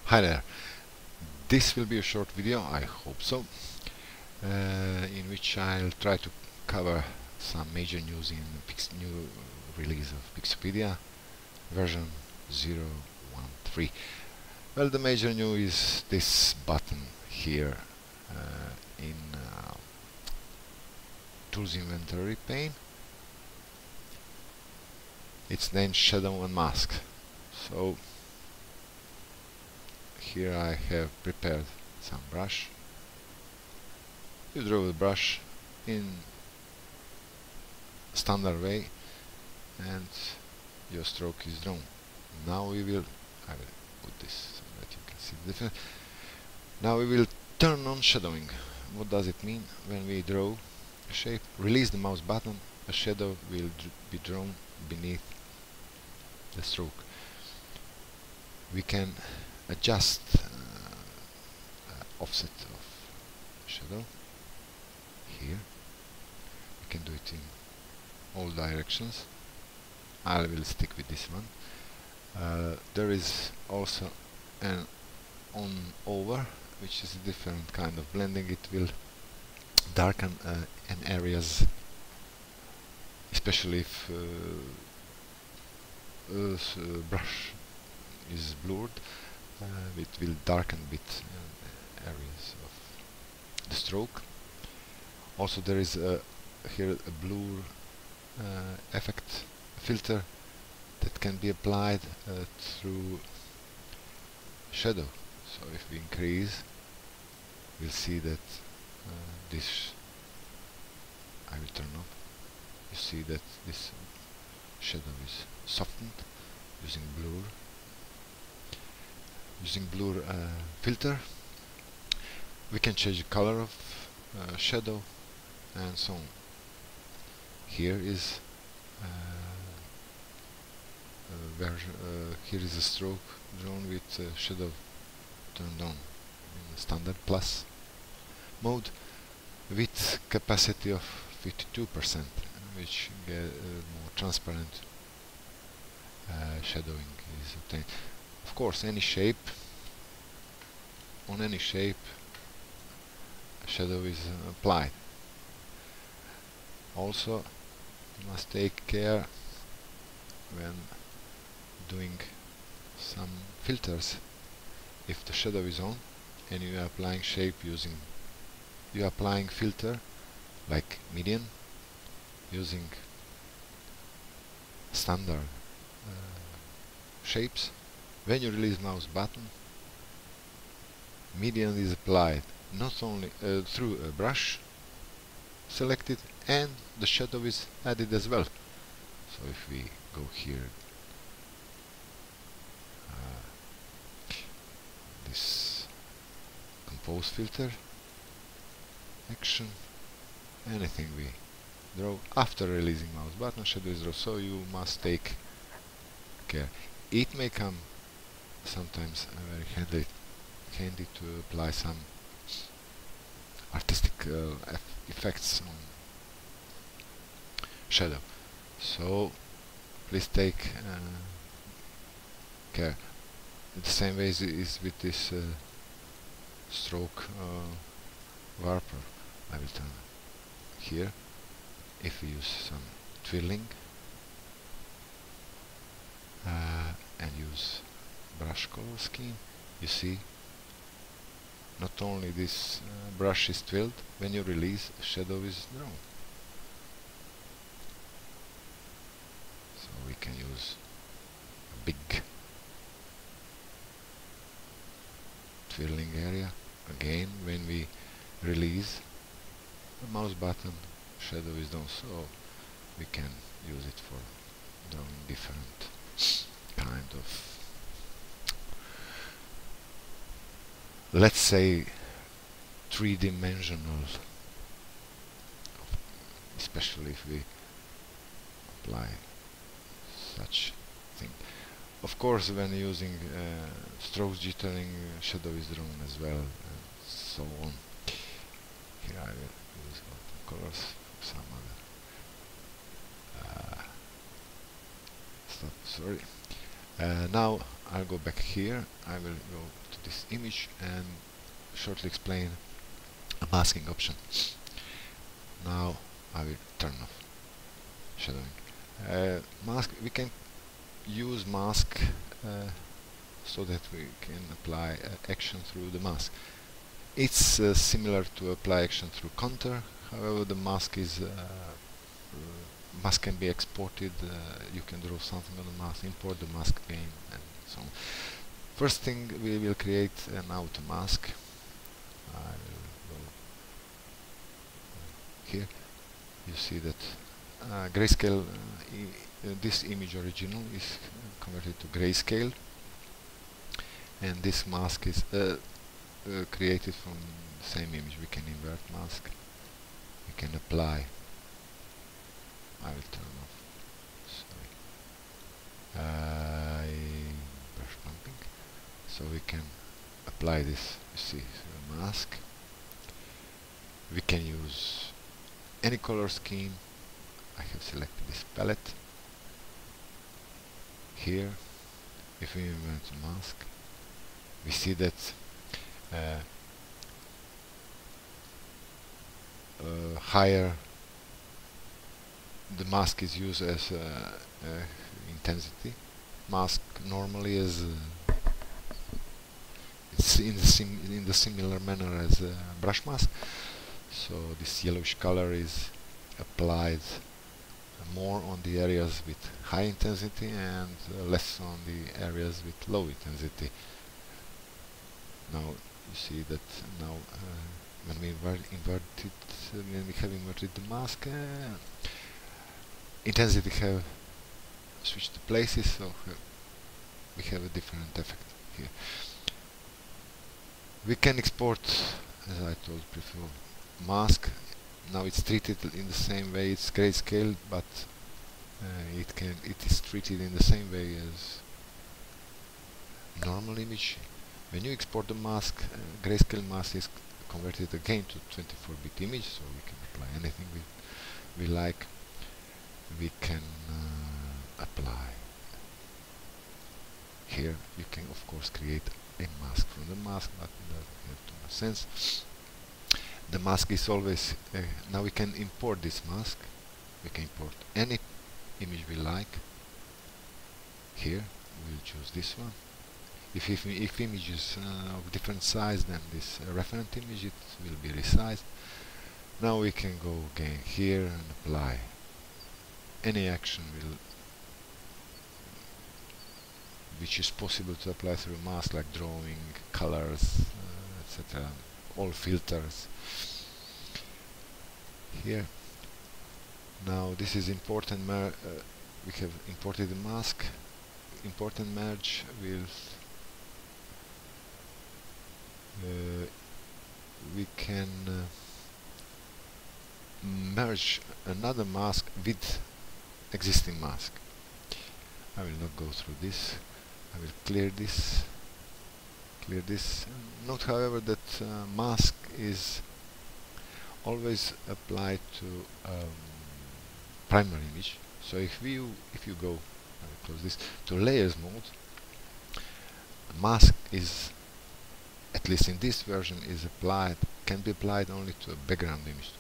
Hi there. This will be a short video, I hope so, in which I'll try to cover some major news in new release of Pixopedia version 0.13. Well, the major news is this button here in Tools Inventory pane. It's named Shadow and Mask. So here I have prepared some brush. You draw the brush in standard way and your stroke is drawn. Now I will put this so that you can see the difference. Now we will turn on shadowing. What does it mean? When we draw a shape, release the mouse button, a shadow will be drawn beneath the stroke. We can adjust offset of shadow here. We can do it in all directions. I will stick with this one. There is also an on over, which is a different kind of blending. It will darken in areas, especially if brush is blurred. It will darken a bit areas of the stroke. Also there is here a blur effect filter that can be applied through shadow. So if we increase, we'll see that this, I will turn off, you see that this shadow is softened using blur. Using blur filter, we can change the color of shadow and so on. Here is here is a stroke drawn with shadow turned on in the standard plus mode with capacity of 52%, which more transparent shadowing is obtained. Of course, any shape, on any shape, a shadow is applied. Also, you must take care when doing some filters. If the shadow is on and you are applying shape using, you are applying filter like median using standard shapes, when you release mouse button, median is applied not only through a brush selected, and the shadow is added as well. So if we go here, this compose filter, action, anything we draw after releasing mouse button, shadow is drawn. So you must take care. It may come sometimes very handy to apply some artistic effects on shadow. So please take care. The same way is with this stroke warper. I will turn here. If we use some twirling and use brush color scheme, you see not only this brush is twirled, when you release, shadow is drawn. So we can use a big twirling area. Again, when we release the mouse button, shadow is done. So we can use it for drawing different kind of, let's say, three-dimensional, especially if we apply such thing. Of course, when using strokes jittering, shadow is drawn as well, and so on. Here I will use colors, some other stuff. Sorry. Now I'll go back here. I will go to this image and shortly explain a masking option. Now I will turn off shadowing. Mask, we can use mask so that we can apply action through the mask. It's similar to apply action through contour. However, the mask is mask can be exported. You can draw something on the mask, import the mask again, and so on. First thing, we will create an auto mask. I will go here. You see that grayscale. This image original is converted to grayscale, and this mask is created from the same image. We can invert mask. We can apply. I will turn off. Sorry. Brush pumping. So we can apply this. You see, the mask. We can use any color scheme. I have selected this palette. Here, if we invert the mask, we see that higher the mask is used as intensity. Mask normally is it's in the similar manner as a brush mask. So this yellowish color is applied more on the areas with high intensity and less on the areas with low intensity. Now you see that now when we when we have inverted the mask, intensity have switched the places, so we have a different effect here. We can export, as I told before, mask. Now it's treated in the same way. It's grayscale, but it is treated in the same way as normal image. When you export the mask, grayscale mask is converted again to 24-bit image, so we can apply anything we like. We can apply here. You can of course create a mask from the mask, but it doesn't have too much sense. The mask is always now we can import this mask. We can import any image we like. Here we'll choose this one. If image is of different size than this referent image, it will be resized. Now we can go again here and apply any action which is possible to apply through mask, like drawing, colors, etc. All filters. Here. Now this is important. We have imported the mask. Import and merge with. We can merge another mask with existing mask. I will not go through this. I will clear this. Note, however, that mask is always applied to primary image. So if you go, I will close this, to layers mode, mask is, at least in this version, can be applied only to a background image,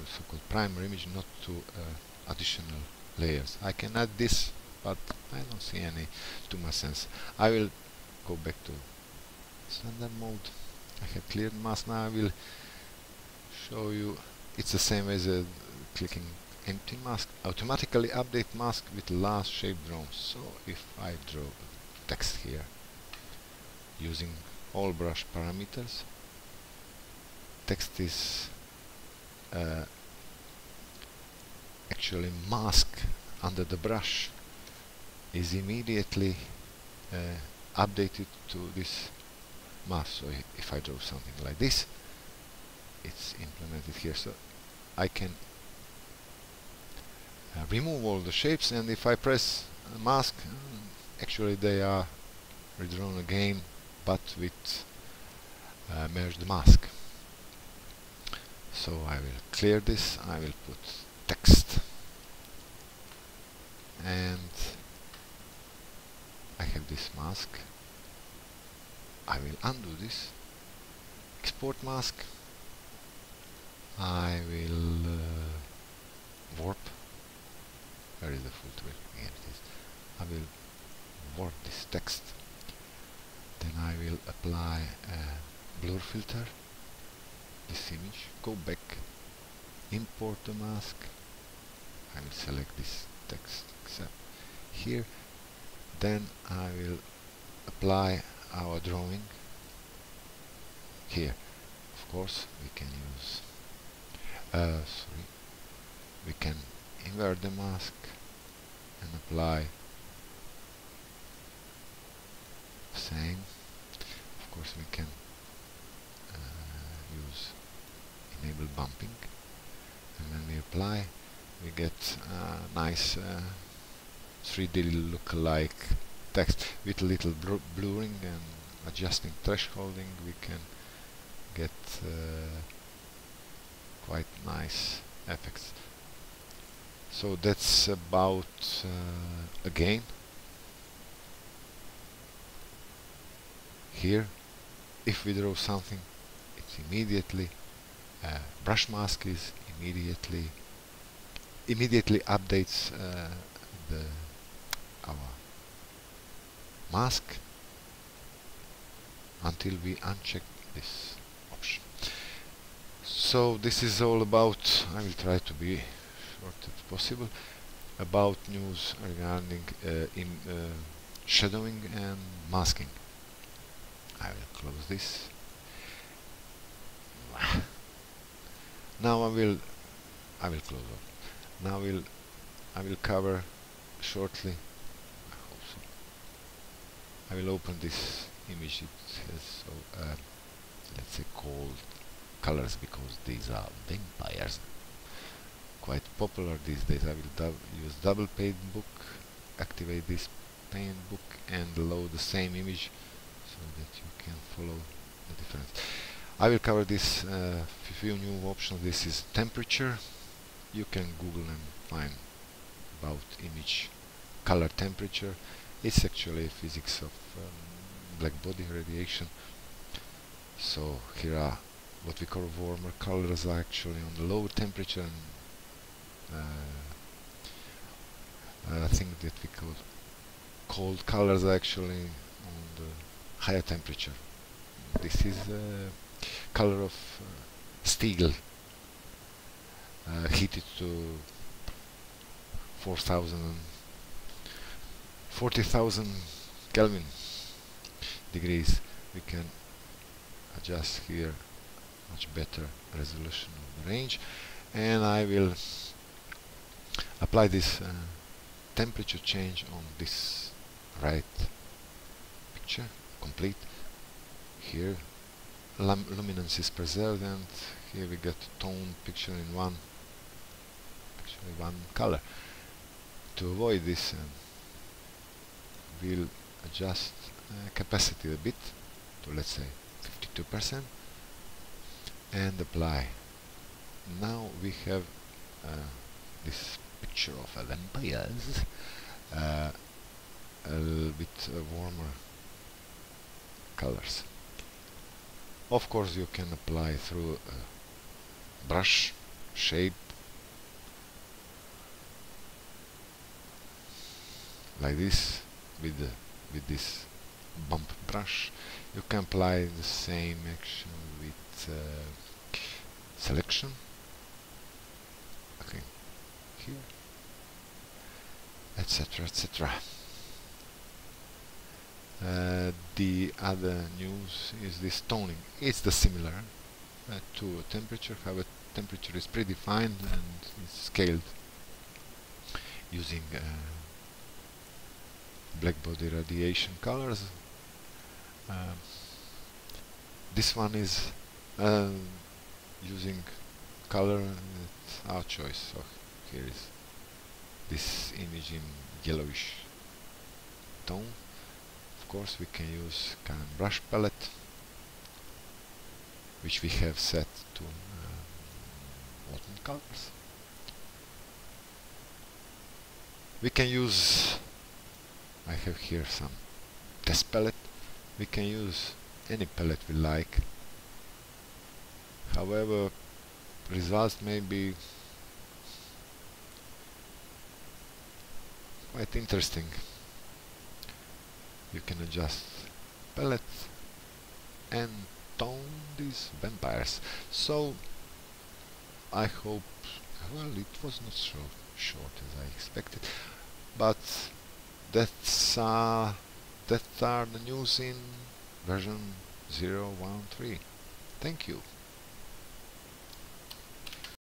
so-called primary image, not to additional layers. I can add this, but I don't see any too much sense. I will go back to standard mode. I have cleared mask. Now I will show you. It's the same as clicking empty mask. Automatically update mask with last shape drawn. So if I draw text here using all brush parameters, text is actually mask under the brush is immediately updated to this mask. So if I draw something like this, it's implemented here. So I can remove all the shapes, and if I press mask, actually they are redrawn again, but with merged mask. So I will clear this. I will put text, and I have this mask. I will undo this, export mask, I will warp, where is the filter? Here it is. I will warp this text, then I will apply a blur filter, this image, go back, import the mask, I will select this text except here, then I will apply our drawing here. Of course we can use we can invert the mask and apply the same. Of course we can use enable bumping, and when we apply we get nice 3D look-alike text with a little blurring and adjusting thresholding. We can get quite nice effects. So that's about again. Here, if we draw something, it's immediately brush mask is immediately updates our mask until we uncheck this option. So this is all about, I will try to be short as possible, about news regarding shadowing and masking. I will close this. Now I will close off. Now I will cover shortly. I hope so. I will open this image. It has so let's say cold colors because these are vampires. Quite popular these days. I will use double paint book, activate this paint book and load the same image so that you can follow the difference. I will cover this few new options. This is temperature. You can Google and find about image color temperature. It's actually physics of black body radiation. So here are what we call warmer colors are actually on the lower temperature, and things that we call cold colors are actually on the higher temperature. This is color of steel heated to 40,000 Kelvin degrees. We can adjust here much better resolution of the range, and I will apply this temperature change on this right picture complete. Here luminance is preserved, and here we get tone picture in one color. To avoid this, we'll adjust capacity a bit to, let's say, 52% and apply. Now we have this picture of vampires, a little bit warmer colors. Of course you can apply through brush shape like this with this bump brush. You can apply the same action with selection. Okay, here, etc., etc. The other news is this toning. It's the similar to temperature. However, temperature is predefined and is scaled using black body radiation colors. This one is using color at our choice. So here is this image in yellowish tone. Of course we can use current brush palette, which we have set to watercolors. We can use, I have here some test palette. We can use any palette we like. However, results may be quite interesting. You can adjust palette and tone these vampires. So I hope, well, it was not so short as I expected, but that are the news in version 0.13. Thank you.